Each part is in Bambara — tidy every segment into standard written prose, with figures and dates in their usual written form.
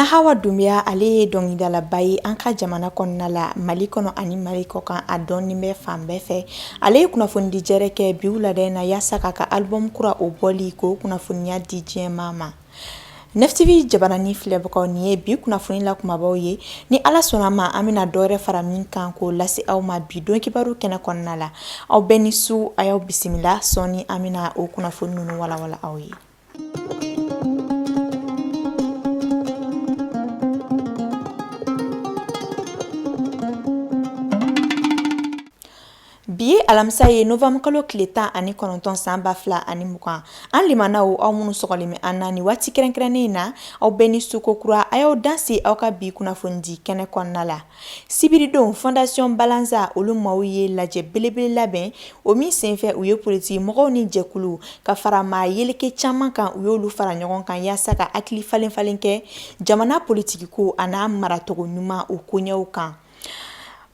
Nahawa Doumbia ale ye dɔnkilidalaba ye an ka jamana kɔnɔna la Mali kɔnɔ ani Mali kɔkan a dɔnnen bɛ fan bɛɛ fɛ. Ale ye kunnafoni jɛrɛ kɛ bi wulada in na yaasa k'a ka album kura o bɔli k'o kunnafoniya di diɲɛmaa ma. NFTV jabarani filɛbagaw ni ye bi kunnafoni la kumabaw ye. Ni Ala sɔnna ma an bɛna dɔwɛrɛ fara min kan k'o lase aw ma bi don kibaru kɛnɛ kɔnɔna la. Aw bɛɛ ni su a y'aw bisimila sɔni an bɛna o kunnafoni ninnu walawala aw ye. Bi alamisa ye novembre kalo tile 19 san 2020 an limanaw aw minnu sɔgɔlen an na ni waati kɛrɛnkɛrɛnnen na aw bɛɛ ni su kokura a y'aw danse aw ka bi kunnafoni di kɛnɛ kɔnɔna la. Sibiridon Fondation Balanza olu maaw ye lajɛ belebele labɛn o min senfɛ u ye politique mɔgɔw ni jɛkulu ka fara maa yeleke caman kan u y'olu fara ɲɔgɔn kan yaasa ka hakili falen falen kɛ jamana politique ko a n'a maracogo ɲuman o koɲɛw kan.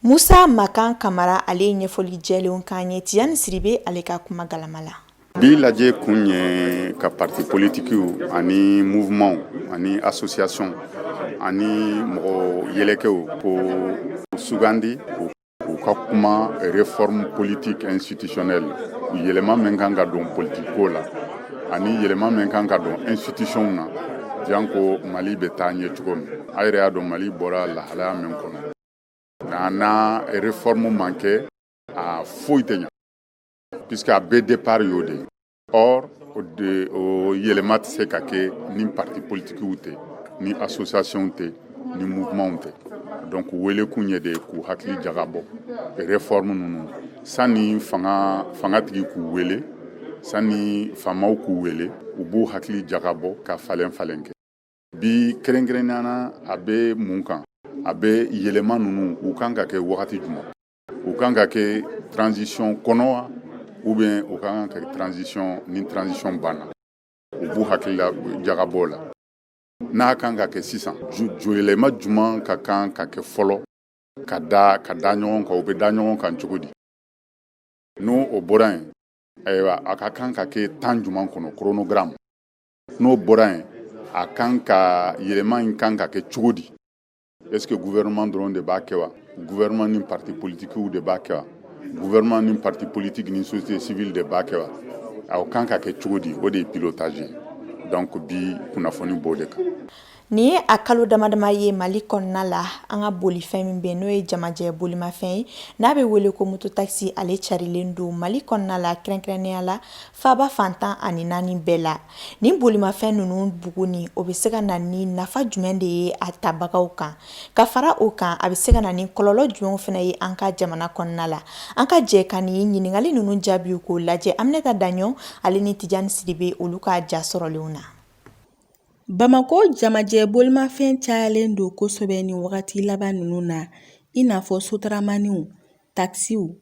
Musa Makan Kamara ale ɲɛfɔli jɛlenw kan ye Tijani Siribe ale ka kuma galama la. Bi lajɛ kun ye ka parti politikiw ani mouvement ani association ani mɔgɔ yelekew ko sugandi u ka kuma réforme politique institutionnelle yɛlɛma min kan ka don politique ko la ani yɛlɛma min kan ka don institution na janko Mali bɛ taa ɲɛ cogo min a yɛrɛ y'a dɔn Mali bɔra lahalaya min kɔnɔ na réforme manqué a foyi tɛ ɲɛ puisque a bɛ départ y'o de or o yɛlɛma tɛ se ka kɛ ni parti politikiw tɛ ni association tɛ ni mouvement tɛ donc wele kun ye de k'u hakili jagabɔ réforme ninnu sani fangatigi k'u wele sani famaw k'u wele u b'u hakili jagabɔ ka falen falen kɛ bi kɛrɛnkɛrɛnnenya a bɛ mun kan a bɛ yɛlɛma ninnu u kan ka kɛ wagati jumɛn u kan ka kɛ transition kɔnɔ wa ou bien u kan ka kɛ transition banna u b'u hakili jagabɔ la n'a kan ka kɛ sisan yɛlɛma jumɛn ka kan ka kɛ fɔlɔ ka da ɲɔgɔn kan u bɛ da ɲɔgɔn kan cogo di n'o o bɔra yen ayiwa a ka kan ka kɛ temps jumɛn kɔnɔ chronogramme n'o bɔra yen a kan ka yɛlɛma in kan ka kɛ cogo di. Est-ce que le gouvernement de Bakewa, le gouvernement ni parti politique ou de Bakewa, le gouvernement ni parti politique ni société civile de Bakewa, a aucun cas que chodi ou des pilotages. Donc bi kunafoni bodeka. Ni a kalo damadama ye Mali kɔnɔna la an ka bolifɛn min bɛ n'o ye jamajɛ bolimafɛn ye n'a bɛ wele ko mototaxi ale carilen don Mali kɔnɔna la kɛrɛnkɛrɛnnenya la faaba fantan ani naani bɛɛ la ni bolimafɛn ninnu buguni o bɛ se ka na ni nafa jumɛn de ye a tabagaw kan ka fara o kan a bɛ se ka na ni kɔlɔlɔ jumɛn fana ye an ka jamana kɔnɔna la an ka jɛ ka ni ɲininkali ninnu jaabi k'o lajɛ Aminata Daɲɔn ale ni Tijani Siribe olu ka ja sɔrɔlenw na. Bamako jamajɛ bolimafɛn cayalen don kosɛbɛ ni wagati laban ninnu na i n'a fɔ sotaramaniw, taxiw,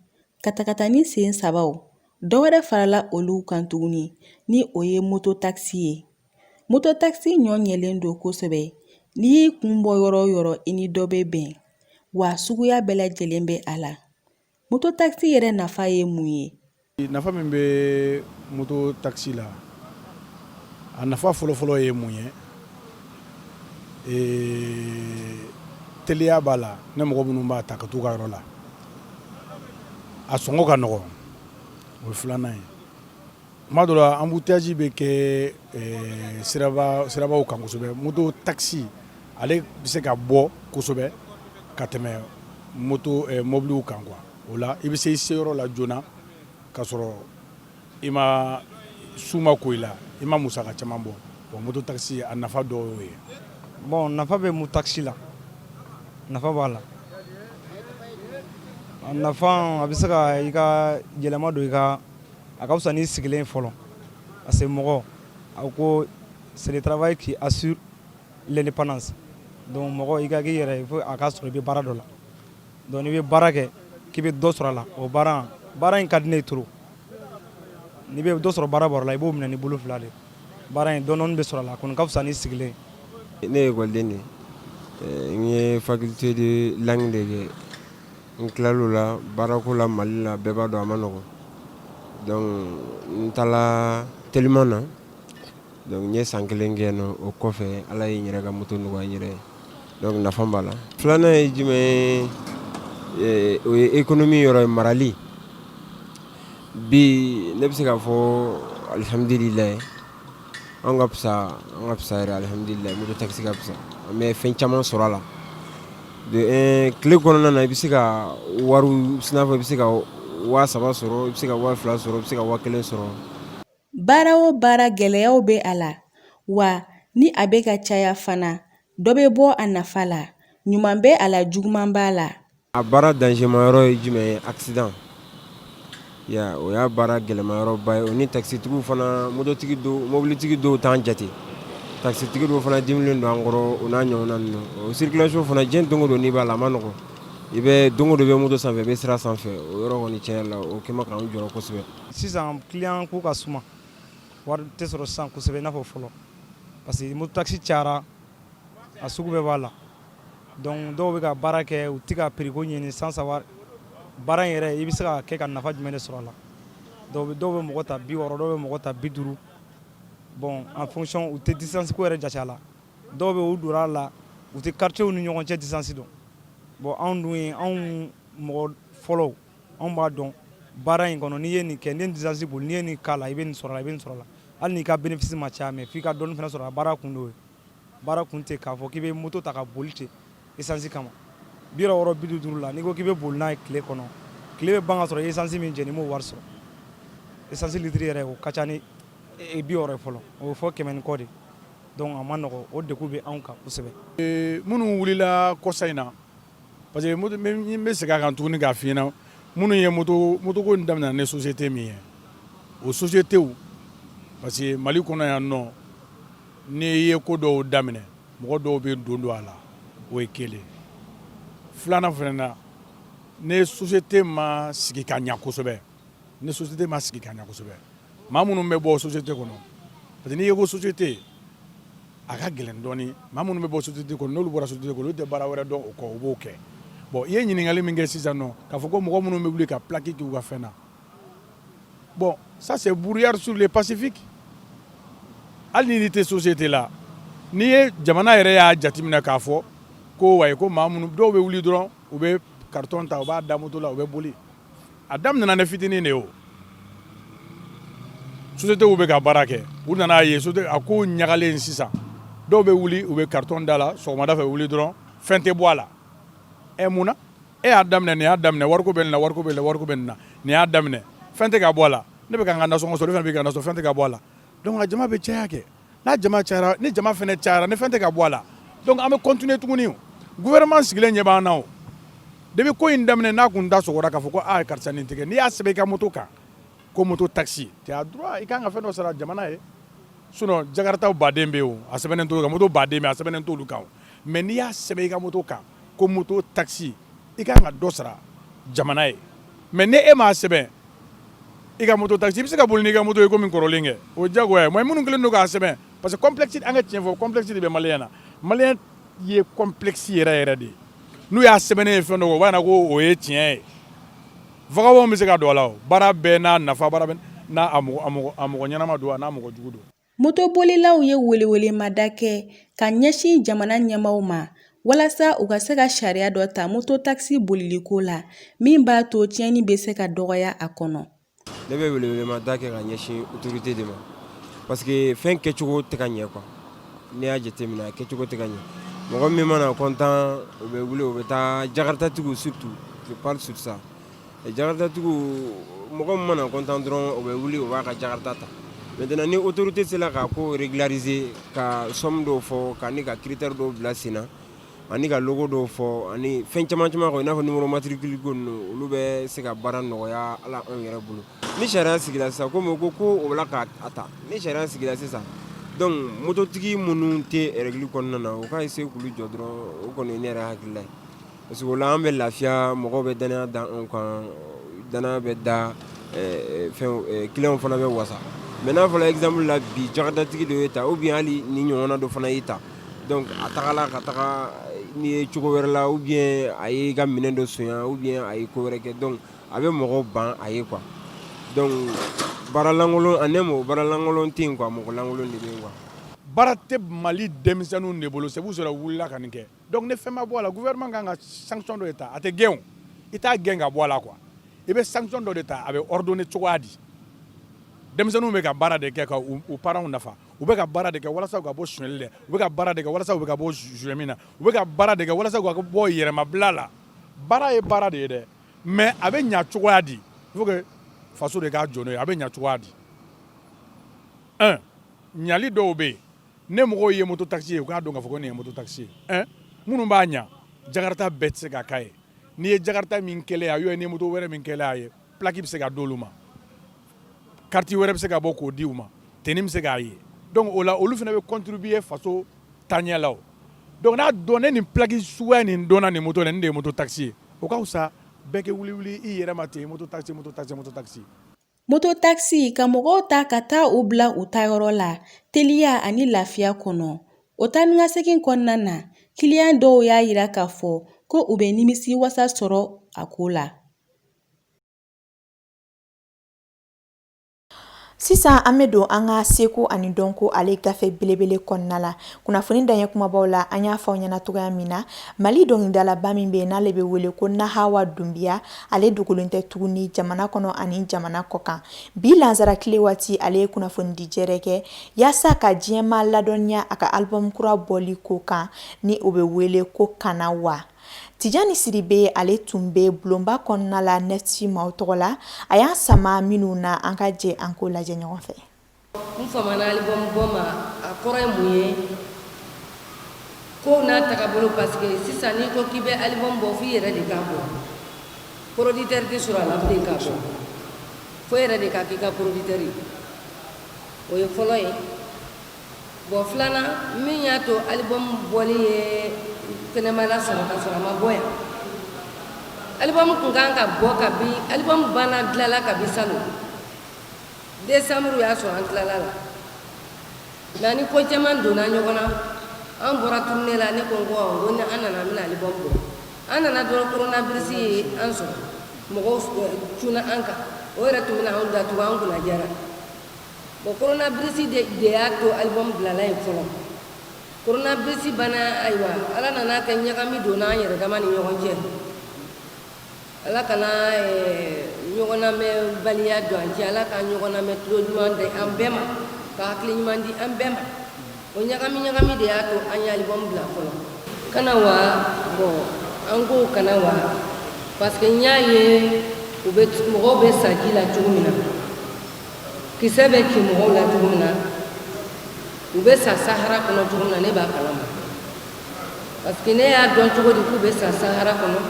katakatani sen sabaw dɔwɛrɛ farala olu kan tuguni ni o ye mototaxi ye. Mototaxi ɲɔɲɛlen don kosɛbɛ n'i y'i kun bɔ yɔrɔ o yɔrɔ i ni dɔ bɛ bɛn wa suguya bɛɛ lajɛlen bɛ a la. Mototaxi yɛrɛ nafa ye mun ye? Nafa min bɛ mototaxi la a nafa fɔlɔfɔlɔ ye mun ye teliya b'a la ne mɔgɔ minnu b'a ta ka t'u ka yɔrɔ la a sɔngɔ ka nɔgɔn o ye filanan ye tuma dɔ la embouteillage bɛ kɛ sirabaw kan kosɛbɛ moto taxi ale bɛ se ka bɔ kosɛbɛ ka tɛmɛ mobiliw kan quoi o la i bɛ se i seyɔrɔ la joona ka sɔrɔ i ma su ma ko i la i ma musaka caman bɔ bon moto taxi a nafa dɔ y'o ye. Bon nafa bɛ moto taxi la nafa b'a la a nafa a bɛ se ka i ka yɛlɛma don a ka fisa n'i sigilen fɔlɔ parce que mɔgɔ a ko c'est le travail qui assure l'indépendance donc mɔgɔ i ka k'i yɛrɛ il faut a ka sɔrɔ i bɛ baara dɔ la donc n'i bɛ baara kɛ k'i bɛ dɔ sɔrɔ a la o baara in ka di ne ye trop n'i bɛ dɔ sɔrɔ baara bɔrɔ la i b'o minɛ ni bolo fila de baara in dɔɔni bɛ sɔrɔ a la kɔni ka fisa n'i sigilen. Ne ye école de n ye faculté de langue de kɛ n tilal'o la baarako la Mali la bɛɛ b'a dɔn a ma nɔgɔn donc n taara teliman na donc n ye san kelen kɛ yen nɔ o kɔfɛ ala ye n yɛrɛ ka moto nɔgɔya n yɛrɛ ye donc nafa b'a la. Filanan ye jumɛn ye o ye économie yɔrɔ ye marali bi ne bɛ se k'a fɔ alihamdulilayi an ka fisa yɛrɛ alihamdulilayi moto taxi ka fisa an bɛ fɛn caman sɔrɔ a la tile kɔnɔna na i bɛ se ka wariw sinafɔ i bɛ se ka 3,000 sɔrɔ i bɛ se ka 2,000 sɔrɔ i bɛ se ka 1,000 sɔrɔ. Baara o baara gɛlɛyaw bɛ a la wa ni a bɛ ka caya fana dɔ bɛ bɔ a nafa la ɲuman bɛ a la juguman b'a la. A baara dangereux ye jumɛn ye accident ya o y'a baara gɛlɛmayɔrɔba ye o ni taxitigiw fana mobilitigi dɔw t'an jate taxitigi dɔw fana dimilen don an kɔrɔ o n'a ɲɔgɔnna ninnu o circulation fana diɲɛ don o don n'i b'a la a ma nɔgɔn i bɛ don o don i bɛ moto sanfɛ i bɛ sira sanfɛ o yɔrɔ kɔni tiɲɛ la o kɛ ma k'an jɔrɔ kosɛbɛ. Sisan client ko ka suma wari tɛ sɔrɔ sisan kosɛbɛ i n'a fɔ fɔlɔ parce que moto taxi cayara a sugu bɛɛ b'a la donc dɔw bɛ ka baara kɛ u tɛ ka prix ko ɲini sans savoir baara in yɛrɛ i bɛ se ka kɛ ka nafa jumɛn de sɔrɔ a la dɔw bɛ mɔgɔ ta 60 dɔw bɛ mɔgɔ ta 50 bon en fonction u tɛ distance ko yɛrɛ jate a la dɔw bɛ u donna a la u tɛ quartier ni ɲɔgɔn cɛ distance dɔn bon anw dun ye anw mɔgɔ fɔlɔw anw b'a dɔn baara in kɔnɔ n'i ye nin kɛ n'i ye distance boli n'i ye nin k'a la i bɛ nin sɔrɔ la i bɛ nin sɔrɔ la hali n'i ka bénéfice ma caya mais f'i ka dɔɔni fana sɔrɔ a baara kun d'o ye baara kun tɛ k'a fɔ k'i bɛ moto ta ka boli ten essence kama 60 50 la n'i ko k'i bɛ boli n'a ye tile kɔnɔ tile bɛ ban ka sɔrɔ essence min jɛni m'o wari sɔrɔ essence litre yɛrɛ o ka ca ni 60 ye fɔlɔ o bɛ fɔ 100 ni kɔ de donc a ma nɔgɔ o degun bɛ anw kan kosɛbɛ. Minnu wulila kɔsa in na parce que n bɛ segin a kan tuguni k'a f'i ɲɛna minnu ye motoko in daminɛ ni société min ye o sociétéw parce que Mali kɔnɔ yan nɔ n'i ye ko dɔw daminɛ mɔgɔ dɔw bɛ don a la o ye kelen filanan fana na ni société ma sigi ka ɲɛ kosɛbɛ maa minnu bɛ bɔ société kɔnɔ parce que n'i ye ko société a ka gɛlɛn dɔɔni maa minnu bɛ bɔ société kɔnɔ n'olu bɔra société kɔnɔ olu tɛ baara wɛrɛ dɔn o kɔ u b'o kɛ bon i ye ɲininkali min kɛ sisan nɔ k'a fɔ ko mɔgɔ minnu bɛ wuli ka plaque k'u ka fɛn na bon ça c'est brouillard sur le Pacifique hali n'i tɛ société la n'i ye jamana yɛrɛ y'a jateminɛ k'a fɔ ko wayi ko maa minnu dɔw bɛ wuli dɔrɔn u bɛ carton ta u b'a da moto la u bɛ boli a daminɛna ne fitinin de ye o sociétéw bɛ ka baara kɛ u nana ye société a ko ɲagalen sisan dɔw bɛ wuli u bɛ carton da la sɔgɔmada fɛ wuli dɔrɔn fɛn tɛ bɔ a la mun na e y'a daminɛ nin y'a daminɛ wariko bɛ nin na wariko bɛ nin na nin y'a daminɛ fɛn tɛ ka bɔ a la ne bɛ ka n ka nasɔngɔ sɔrɔ ne fana bɛ ka nasɔngɔ fɛn tɛ ka bɔ a la donc a jama bɛ caya kɛ n'a jama cayara ni jama fana cayara ni fɛn tɛ ka bɔ a la donc an bɛ continuer tuguni gouvernement sigilen ɲɛ b'an na o depuis ko in daminɛ n'a kun da sɔgɔra k'a fɔ ko a karisa nin tigɛ n'i y'a sɛbɛn i ka moto kan ko moto taxi tu as droit i kan ka fɛn dɔ sara jamana ye sinon jakartaw baden bɛ yen o a sɛbɛnnen t'olu kan moto baden bɛ yen a sɛbɛnnen t'olu kan mais n'i y'a sɛbɛn i ka moto kan ko moto taxi i kan ka dɔ sara jamana ye mais ni e m'a sɛbɛn i ka moto taxi i bɛ se ka boli n'i ka moto ye komi kɔrɔlen kɛ o ye diyagoya ye mais minnu kɛlen don k'a sɛbɛn parce que complexe an ka tiɲɛ fɔ complexe de bɛ maliyɛn na maliyɛn ye complexe yɛrɛ yɛrɛ de ye n'u y'a sɛbɛnnen ye fɛn dɔ o b'a na ko o ye tiɲɛ ye vagabond bɛ se ka don a la o baara bɛɛ n'a nafa baara bɛɛ n'a a mɔgɔ ɲɛnama don a n'a mɔgɔ jugu don. Motobolilaw ye welewelemada kɛ ka ɲɛsin jamana ɲɛmaaw ma walasa u ka se ka sariya dɔ ta moto taxi boliliko la min b'a to tiɲɛni bɛ se ka dɔgɔya a kɔnɔ. Ne bɛ welewelemada kɛ ka ɲɛsin autorité de ma parce que fɛn kɛcogo tɛ ka ɲɛ quoi n'i y'a jateminɛ a kɛcogo tɛ ka ɲɛ mɔgɔ min mana content u bɛ wuli u bɛ taa jakartatigiw surtout je parle sur ça jakartatigiw mɔgɔ min mana content dɔrɔn u bɛ wuli u b'a ka jakarta ta maintenant ni autorité sera ka ko régulariser ka somme dɔw fɔ ka ni ka critère dɔw bila sen na ani ka logo dɔw fɔ ani fɛn caman caman kɔ i n'a fɔ numéro matricule ko ninnu olu bɛ se ka baara nɔgɔya ala anw yɛrɛ bolo ni sariya sigila sisan komi u ko o bɛ k'a ta ni sariya sigila sisan donc mototigi minnu tɛ règle kɔnɔna na u ka essayer k'olu jɔ dɔrɔn o kɔni ye ne yɛrɛ hakilila ye parce que o la an bɛ lafiya mɔgɔw bɛ danaya da anw kan danaya bɛ da clients fana bɛ wasa mais n'a fɔra exemple la bi jakartatigi dɔ ye ta ou bien hali ni ɲɔgɔnna dɔ fana y'i ta donc a tagala ka taga n'i ye cogo wɛrɛ la ou bien a y'i ka minɛn dɔ sonya ou bien a ye ko wɛrɛ kɛ donc a bɛ mɔgɔw ban a ye quoi donc bara langolon anemo bara langolon tin quoi mo langolon de quoi baara tɛ Mali denmisɛnninw de bolo c'est vous sera wulila ka nin kɛ donc ne fɛn ma bɔ a la gouvernement kan ka sanction dɔ de ta a tɛ gɛn o i t'a gɛn ka bɔ a la quoi i bɛ sanction dɔ de ta a bɛ ordonner cogoya di denmisɛnninw bɛ ka baara de kɛ ka u parents nafa u bɛ ka baara de kɛ walasa u ka bɔ suɲɛli la u bɛ ka baara de kɛ walasa u bɛ ka bɔ jouement na u bɛ ka baara de kɛ walasa u ka bɔ yɛrɛmabila la baara ye baara de ye dɛ mais a bɛ ɲa cogoya di il faut que faso de k'a jɔ n'o ye a bɛ ɲa cogoya di 1 ɲali dɔw bɛ yen ne mɔgɔw ye moto taxi ye u k'a dɔn k'a fɔ ko nin ye moto taxi ye minnu b'a ɲa jakarta bɛɛ tɛ se ka k'a ye n'i ye jakarta min kɛlɛ a ni moto wɛrɛ min kɛlɛ a ye plaque bɛ se ka d'olu ma carte wɛrɛ bɛ se ka bɔ k'o di u ma tenue bɛ se k'a ye donc o la olu fana bɛ contribuer faso taaɲɛ la o donc n'a dɔn ne nin plaque suguya nin dɔnna nin moto la nin de ye moto taxi ye o ka fisa bɛɛ kɛ wuli i yɛrɛ ma ten moto taxi moto taxi moto taxi. Moto taxi ka mɔgɔw ta ka taa u bila u taayɔrɔ la teliya ani lafiya kɔnɔ. O taa ni ka segin kɔnɔna na client dɔw y'a yira k'a fɔ ko u bɛ nimisi wasa sɔrɔ a ko la. Sisan an bɛ don an ka seko ani dɔnko ale gafe belebele kɔnɔna la kunnafoni daɲɛ kumabaw la an y'a fɔ aw ɲɛna cogoya min na Mali dɔnkilidalaba min bɛ yen n'ale bɛ wele ko Nahawa Dumbiya ale dogolen tɛ tuguni jamana kɔnɔ ani jamana kɔkan bi lansara tile waati ale ye kunnafoni di jɛrɛ kɛ yaasa ka diɲɛma ladɔnniya a ka album kura bɔli ko kan ni o bɛ wele ko Kanawa. Tijani Sidibe ale tun bɛ bulonba kɔnɔna la Nefti maaw tɔgɔ la a y'a sama minnu na an ka jɛ an ko lajɛ ɲɔgɔn fɛ. N famana album bɔ ma a kɔrɔ ye mun ye ko n'a tagabolo parce que sisan n'i ko k'i bɛ album bɔ f'i yɛrɛ de k'a bɔ producteur tɛ sɔrɔ a la bilen k'a bɔ fo yɛrɛ de ka k'i ka producteur ye o ye fɔlɔ ye bon filanan min y'a to album bɔli ye kɛnɛmala sɔrɔ ka sɔrɔ a ma bɔ yan album kun kan ka bɔ kabi album banna dilanla kabi salon décembre y'a sɔrɔ an tilala la mais ni ko caman donna ɲɔgɔn na an bɔra tournée la ne ko n ko ni an nana an bɛna album bɔ an nana dɔrɔn coronavirus ye an sɔrɔ mɔgɔw cunna an kan o yɛrɛ tun bɛna anw datugu an kunna jara bon coronavirus de y'a to album bilala yen fɔlɔ coronavirus bana ayiwa ala nana kɛ ɲagami donna an yɛrɛ dama ni ɲɔgɔn cɛ ala kana ɲɔgɔn lamɛn baliya don an cɛ ala ka ɲɔgɔn lamɛn tulo ɲuman di an bɛɛ ma ka hakili ɲuman di an bɛɛ ma o ɲagami de y'a to an ye album bila fɔlɔ Kanawa bon an ko Kanawa parce que n y'a ye mɔgɔw bɛ sa ji la cogo min na kisɛ bɛ ci mɔgɔw la cogo min na u bɛ sa Sahara kɔnɔ cogo min na ne b'a kalama parce que ne y'a dɔn cogo di k'u bɛ sa Sahara kɔnɔ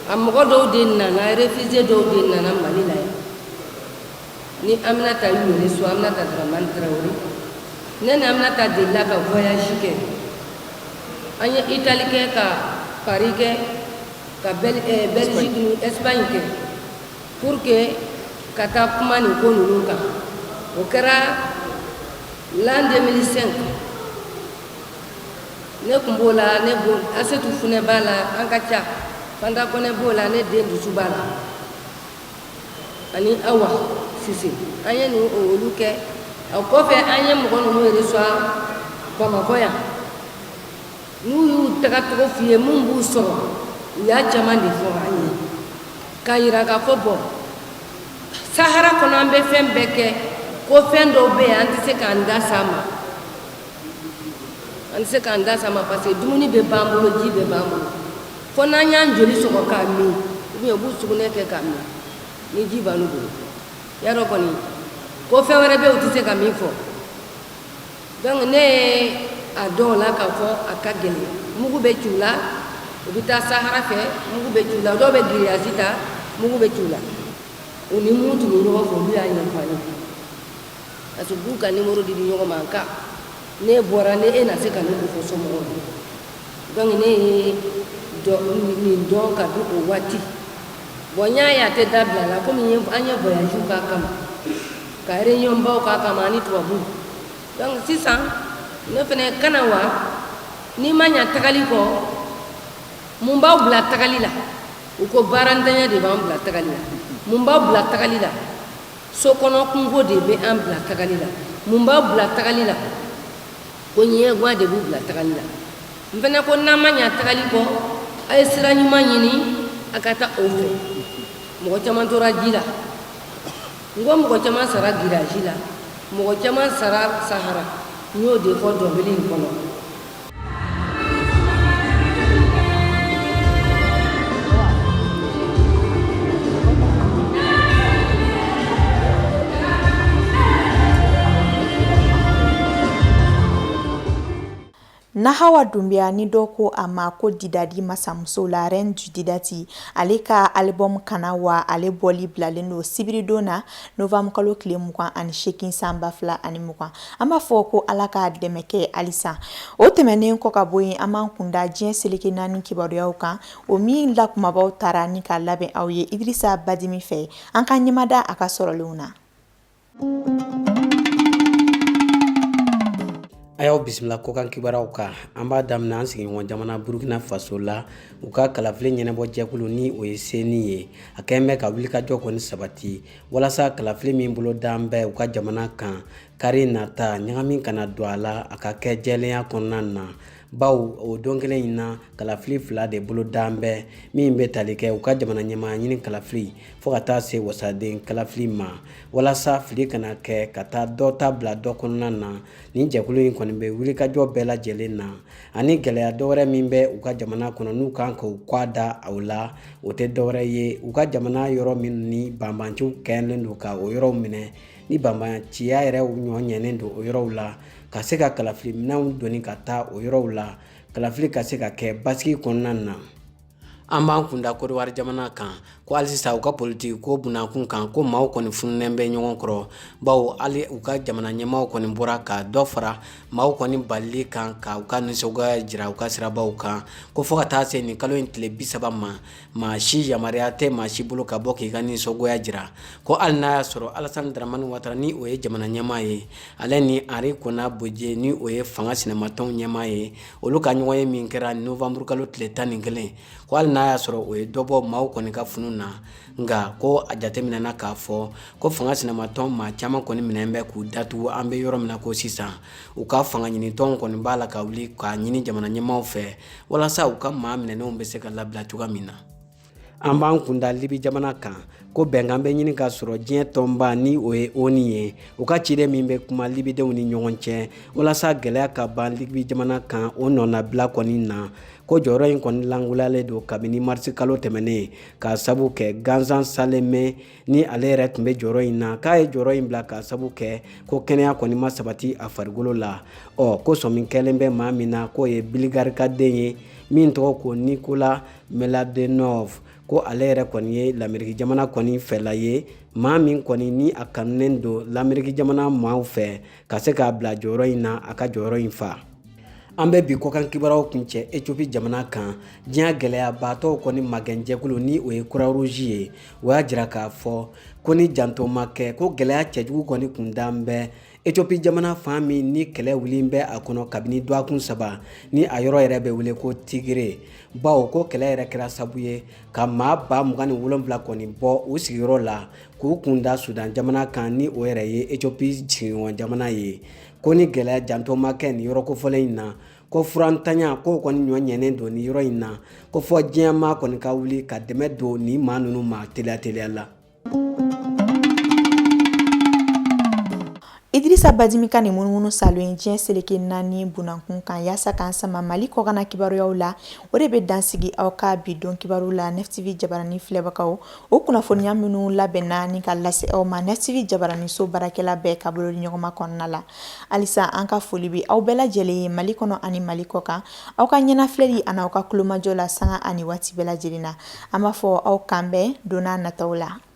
a mɔgɔ dɔw de nana réfugié dɔw de nana Mali la yan ni Aminata y'u wele so Aminata Dramane Traoré ne ni Aminata delila ka voyage kɛ an ye Italie kɛ ka Paris kɛ ka Belgique ni Espagne kɛ pour que ka taa kuma nin ko ninnu kan o kɛra l'an 2005 ne kun b'o la ne bo Asetu Funɛ b'a la an ka ca Fanta Kɔnɛ b'o la ne den Dusu b'a la ani Awa Sise an ye nin olu kɛ o kɔfɛ an ye mɔgɔ ninnu reçoit Bamakɔ yan n'u y'u tagacogo f'i ye mun b'u sɔrɔ u y'a caman de fɔ an ye k'a yira k'a fɔ bɔn Sahara kɔnɔ an bɛ fɛn bɛɛ kɛ ko fɛn dɔw bɛ yen an tɛ se k'an da s'a ma parce que dumuni bɛ b'an bolo ji bɛ b'an bolo fo n'an y'an joli sɔgɔ k'a min ou bien u b'u sugunɛ kɛ k'a min ni ji b'an bolo yarɔ kɔni ko fɛn wɛrɛ bɛ yen u tɛ se ka min fɔ donc ne ye a dɔn o la k'a fɔ a ka gɛlɛn mugu bɛ ci u la u bɛ taa Sahara fɛ mugu bɛ ci u la dɔw bɛ giriyazi ta mugu bɛ ci u la u ni mun tun bɛ ɲɔgɔn fɛ olu y'a ɲɛfɔ an ye parce que b'u ka numéro di ɲɔgɔn ma nka ne bɔra ne e na se ka ne ko fɔ somɔgɔw ye donc ne ye nin dɔn ka di o waati bon n y'a ye a tɛ dabila la komi an ye voyage k'a kama ka réunion baw k'a kama ani tubabuw donc sisan ne fana Kanawa n'i ma ɲa tagali kɔ mun b'aw bila tagali la u ko baarantanya de b'an bila tagali la mun b'aw bila tagali la so kono kungo de be an bila tagali la mun b'a bila tagali la ko ɲɛ gwa de b'u bila tagali la n fana ko n'an ma ɲa tagali kɔ a ye sira ɲuman ɲini a ka taa o fɛ mɔgɔ caman tora ji la n ko mɔgɔ caman sara giraji la mɔgɔ caman sara sahara n y'o de fɔ dɔnkili in kɔnɔ. Nahawa Doumbia ni doko ama ko didadi masamuso la reine du didati ale ka album Kanawa ale boli blalen no sibiridona novembre kalo kile mukan ani shekin samba fla ani mukan ama fo ko ala ka demeke alisa o temenen ko ka boyin ama kunda jien seleke nani kibaruyaw kan o mi la kumabaw tara ni ka laben awye Idrissa Badimi fe an ka nyimada aka soroluna. Ayaw bismillah ko kan kibaraw ka amba damna ansigi won jamana Burkina Faso la u ka kalafile ɲɛnabɔ jɛkulu ni o ye seni ye a kɛn bɛ ka wuli ka jɔ kɔni sabati walasa kalafile min bolo dan bɛ u ka jamana kan kari nata ɲagami kana don a la a ka kɛ jɛlenya kɔnɔna na baw o don kelen in na kalafili fila de bolo dan bɛ min bɛ tali kɛ u ka jamana ɲɛmaa ɲini kalafili fo ka taa se wasaden kalafili ma walasa fili kana kɛ ka taa dɔ ta bila dɔ kɔnɔna na ni jɛkulu in kɔni bɛ wuli ka jɔ bɛɛ lajɛlen na ani gɛlɛya dɔwɛrɛ min bɛ u ka jamana kɔnɔ n'u kan k'u kwa da aw la o tɛ dɔwɛrɛ ye u ka jamana yɔrɔ min ni banbanciw kɛlen don ka o yɔrɔw minɛ ni banbanciya yɛrɛ ɲɔ ɲɛnen don o yɔrɔw la ka se ka kalafili minɛnw doni ka taa o yɔrɔw la kalafili ka se ka kɛ basigi kɔnɔna na an b'an kunda Kodiwari jamana kan ko halisa u ka politiki ko bunakun kan ko maaw kɔni fununen bɛ ɲɔgɔn kɔrɔ bawo hali u ka jamana ɲɛmaaw kɔni bɔra ka dɔ fara maaw kɔni balili kan ka u ka nisɔngoya jira u ka sirabaw kan ko fɔ ka taa se nin kalo in tile 30 ma maa si yamaruya tɛ maa si bolo ka bɔ k'i ka nisɔngoya jira ko hali n'a y'a sɔrɔ Alassane Dramane Ouattara ni o ye jamana ɲɛmaa ye ale ni Henri Konan Bedie ni o ye fanga sinamатɔnw ɲɛmaa ye olu ka ɲɔgɔn ye min kɛra novembre kalo tile 11 ko hali n'a y'a sɔrɔ o ye dɔ bɔ maaw kɔni ka funu na nga ko a jateminɛna k'a fɔ ko fanga sinamatɔn maa caman kɔni minɛn bɛ k'u datugu an bɛ yɔrɔ min na ko sisan u ka fanga ɲinitɔnw kɔni b'a la ka wuli k'a ɲini jamana ɲɛmaaw fɛ walasa u ka maa minɛnenw bɛ se ka labila cogoya min na an b'an kunda Libi jamana kan ko bɛnkan bɛ ɲini ka sɔrɔ diɲɛ tɔnba ni o ye ONU ye u ka ciden min bɛ kuma libidenw ni ɲɔgɔn cɛ walasa gɛlɛya ka ban Libi jamana kan o nɔnabila kɔni na ko jɔyɔrɔ in kɔni langolalen don kabini marisi kalo tɛmɛnen ka sabu kɛ Gansan Saleme ni ale yɛrɛ tun bɛ jɔyɔrɔ in na k'a ye jɔyɔrɔ in bila ka sabu kɛ ko kɛnɛya kɔni ma sabati a farikolo la ko sɔmin kɛlen bɛ maa min na k'o ye Biligari ka den ye min tɔgɔ ko Nicolas Meladenov ko ale yɛrɛ kɔni ye l'Amérique jamana kɔni fɛla ye maa min kɔni ni a kanunen don l'Amérique jamana maaw fɛ ka se k'a bila jɔyɔrɔ in na a ka jɔyɔrɔ in fa an bɛ bi kɔkan kibaraw kun cɛ Éthiopie jamana kan diɲɛ gɛlɛyabaatɔw kɔni magɛnjɛkulu ni o ye Croix-Rouge ye o y'a jira k'a fɔ ko ni janto ma kɛ ko gɛlɛya cɛjugu kɔni kun dan bɛ Éthiopie jamana fan min ni kɛlɛ wuli bɛ a kɔnɔ kabini dɔgɔkun 3 ni a yɔrɔ yɛrɛ bɛ wele ko Tigre bawo ko kɛlɛ yɛrɛ kɛra sabu ye ka maa 27 kɔni bɔ u sigiyɔrɔ la k'u kunda Sudan jamana kan ni o yɛrɛ ye Éthiopie sigiɲɔgɔn jamana ye ko ni gɛlɛya janto ma kɛ ni yɔrɔ kofɔlen in na ko furantanya ko kɔni ɲɔ ɲɛnen don ni yɔrɔ in na ko fɔ diɲɛ maa kɔni ka wuli ka dɛmɛ don ni maa ninnu ma teliya la Idrissa Badimi ka ni munumunu salo in diɲɛ seleke naani bunakun kan yaasa kan sama Mali kɔkana kibaruyaw la o de bɛ dansigi aw ka bi don kibaru la NFTV jabarani filɛbagaw o kunnafoniya minnu labɛnna ni ka lase aw ma NFTV jabarani so barakɛla bɛɛ ka bolo di ɲɔgɔn ma kɔnɔna la halisa an ka foli bi aw bɛɛ lajɛlen ye Mali kɔnɔ ani Mali kɔkan aw ka ɲɛnafilɛli ani aw ka kulomajɔ la sanga ani waati bɛɛ lajɛlen na an b'a fɔ aw kan bɛn donna nataw la